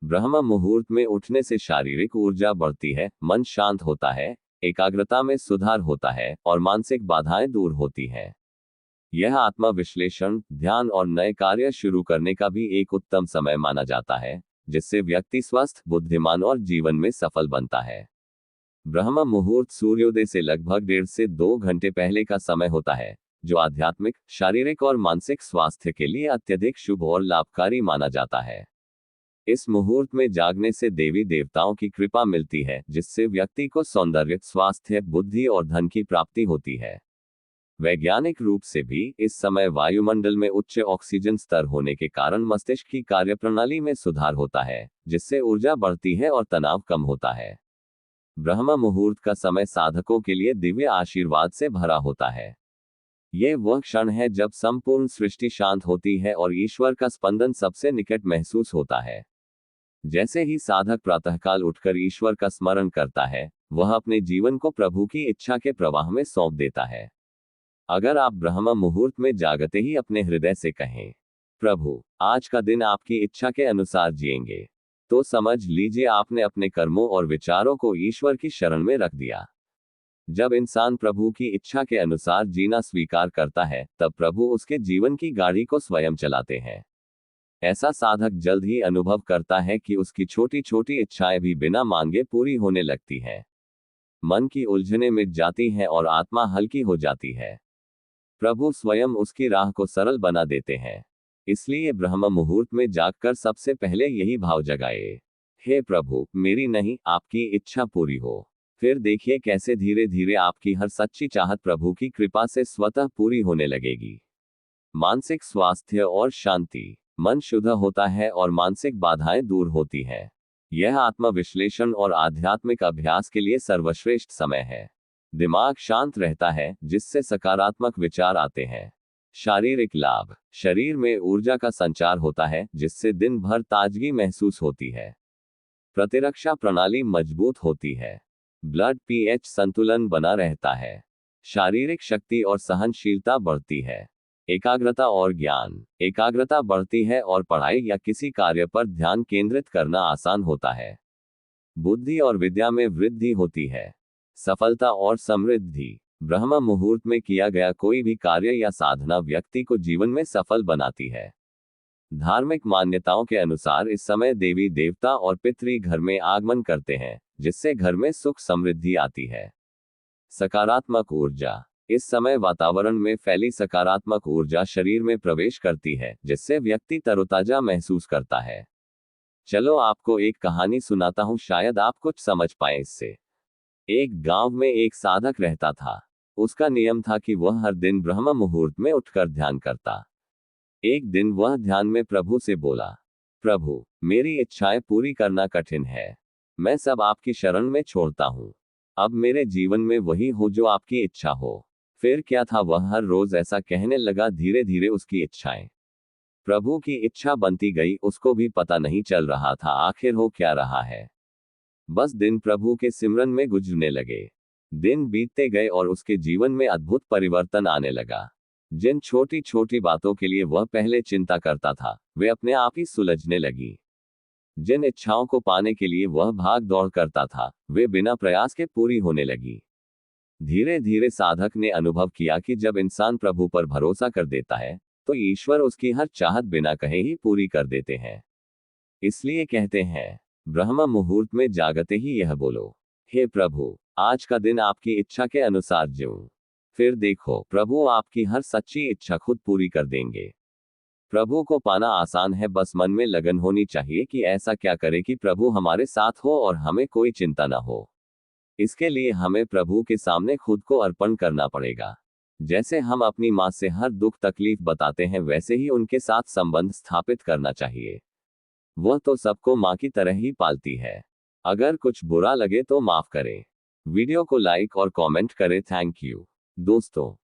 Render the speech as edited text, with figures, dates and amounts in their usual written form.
ब्रह्म मुहूर्त में उठने से शारीरिक ऊर्जा बढ़ती है, मन शांत होता है, एकाग्रता में सुधार होता है और मानसिक बाधाएं दूर होती हैं। यह आत्मा विश्लेषण, ध्यान और नए कार्य शुरू करने का भी एक उत्तम समय माना जाता है, जिससे व्यक्ति स्वस्थ, बुद्धिमान और जीवन में सफल बनता है। ब्रह्म मुहूर्त सूर्योदय से लगभग 1.5 से 2 घंटे पहले का समय होता है, जो आध्यात्मिक, शारीरिक और मानसिक स्वास्थ्य के लिए अत्यधिक शुभ और लाभकारी माना जाता है। इस मुहूर्त में जागने से देवी देवताओं की कृपा मिलती है, जिससे व्यक्ति को सौंदर्य, स्वास्थ्य, बुद्धि और धन की प्राप्ति होती है। वैज्ञानिक रूप से भी इस समय वायुमंडल में उच्च ऑक्सीजन स्तर होने के कारण मस्तिष्क की कार्यप्रणाली में सुधार होता है, जिससे ऊर्जा बढ़ती है और तनाव कम होता है। ब्रह्म मुहूर्त का समय साधकों के लिए दिव्य आशीर्वाद से भरा होता है। यह वह क्षण है जब संपूर्ण सृष्टि शांत होती है और ईश्वर का स्पंदन सबसे निकट महसूस होता है। जैसे ही साधक प्रातःकाल उठकर ईश्वर का स्मरण करता है, वह अपने जीवन को प्रभु की इच्छा के प्रवाह में सौंप देता है। अगर आप ब्रह्म मुहूर्त में जागते ही अपने हृदय से कहें, प्रभु, आज का दिन आपकी इच्छा के अनुसार जिएंगे, तो समझ लीजिए आपने अपने कर्मों और विचारों को ईश्वर की शरण में रख दिया। जब इंसान प्रभु की इच्छा के अनुसार जीना स्वीकार करता है, तब प्रभु उसके जीवन की गाड़ी को स्वयं चलाते हैं। ऐसा साधक जल्द ही अनुभव करता है कि उसकी छोटी छोटी इच्छाएं भी बिना मांगे पूरी होने लगती हैं। मन की उलझनें मिट जाती हैं और आत्मा हल्की हो जाती है। प्रभु स्वयं उसकी राह को सरल बना देते हैं। इसलिए ब्रह्म मुहूर्त में जागकर सबसे पहले यही भाव जगाए, हे प्रभु, मेरी नहीं, आपकी इच्छा पूरी हो। फिर देखिए कैसे धीरे धीरे आपकी हर सच्ची चाहत प्रभु की कृपा से स्वतः पूरी होने लगेगी। मानसिक स्वास्थ्य और शांति। मन शुद्ध होता है और मानसिक बाधाएं दूर होती हैं। यह आत्म विश्लेषण और आध्यात्मिक अभ्यास के लिए सर्वश्रेष्ठ समय है। दिमाग शांत रहता है, जिससे सकारात्मक विचार आते हैं। शारीरिक लाभ। शरीर में ऊर्जा का संचार होता है, जिससे दिन भर ताजगी महसूस होती है। प्रतिरक्षा प्रणाली मजबूत होती है। ब्लड पीएच संतुलन बना रहता है। शारीरिक शक्ति और सहनशीलता बढ़ती है। एकाग्रता और ज्ञान। एकाग्रता बढ़ती है और पढ़ाई या किसी कार्य पर ध्यान केंद्रित करना आसान होता है। बुद्धि और विद्या में वृद्धि होती है। सफलता और समृद्धि। ब्रह्म मुहूर्त में किया गया कोई भी कार्य या साधना व्यक्ति को जीवन में सफल बनाती है। धार्मिक मान्यताओं के अनुसार इस समय देवी देवता और पितृ घर में आगमन करते हैं, जिससे घर में सुख समृद्धि आती है। सकारात्मक ऊर्जा। इस समय वातावरण में फैली सकारात्मक ऊर्जा शरीर में प्रवेश करती है, जिससे व्यक्ति तरोताजा महसूस करता है। चलो आपको एक कहानी सुनाता हूँ, शायद आप कुछ समझ पाए इससे। एक गांव में एक साधक रहता था। उसका नियम था कि वह हर दिन ब्रह्म मुहूर्त में उठकर ध्यान करता। एक दिन वह ध्यान में प्रभु से बोला, प्रभु, मेरी इच्छाएं पूरी करना कठिन है। मैं सब आपकी शरण में छोड़ता हूँ। अब मेरे जीवन में वही हो जो आपकी इच्छा हो। फिर क्या था, वह हर रोज ऐसा कहने लगा। धीरे धीरे उसकी इच्छाएं प्रभु की इच्छा बनती गई। उसको भी पता नहीं चल रहा था आखिर हो क्या रहा है। बस दिन प्रभु के सिमरन में गुजरने लगे। दिन बीतते गए और उसके जीवन में अद्भुत परिवर्तन आने लगा। जिन छोटी छोटी बातों के लिए वह पहले चिंता करता था, वे अपने आप ही सुलझने लगी। जिन इच्छाओं को पाने के लिए वह भाग दौड़ करता था, वे बिना प्रयास के पूरी होने लगी। धीरे धीरे साधक ने अनुभव किया कि जब इंसान प्रभु पर भरोसा कर देता है, तो ईश्वर उसकी हर चाहत बिना कहे ही पूरी कर देते हैं। इसलिए कहते हैं, ब्रह्म मुहूर्त में जागते ही यह बोलो, हे प्रभु, आज का दिन आपकी इच्छा के अनुसार जीऊं। फिर देखो, प्रभु आपकी हर सच्ची इच्छा खुद पूरी कर देंगे। प्रभु को पाना आसान है, बस मन में लगन होनी चाहिए कि ऐसा क्या करे कि प्रभु हमारे साथ हो और हमें कोई चिंता ना हो। इसके लिए हमें प्रभु के सामने खुद को अर्पण करना पड़ेगा। जैसे हम अपनी माँ से हर दुख तकलीफ बताते हैं, वैसे ही उनके साथ संबंध स्थापित करना चाहिए। वह तो सबको माँ की तरह ही पालती है। अगर कुछ बुरा लगे तो माफ करें। वीडियो को लाइक और कमेंट करें। थैंक यू दोस्तों।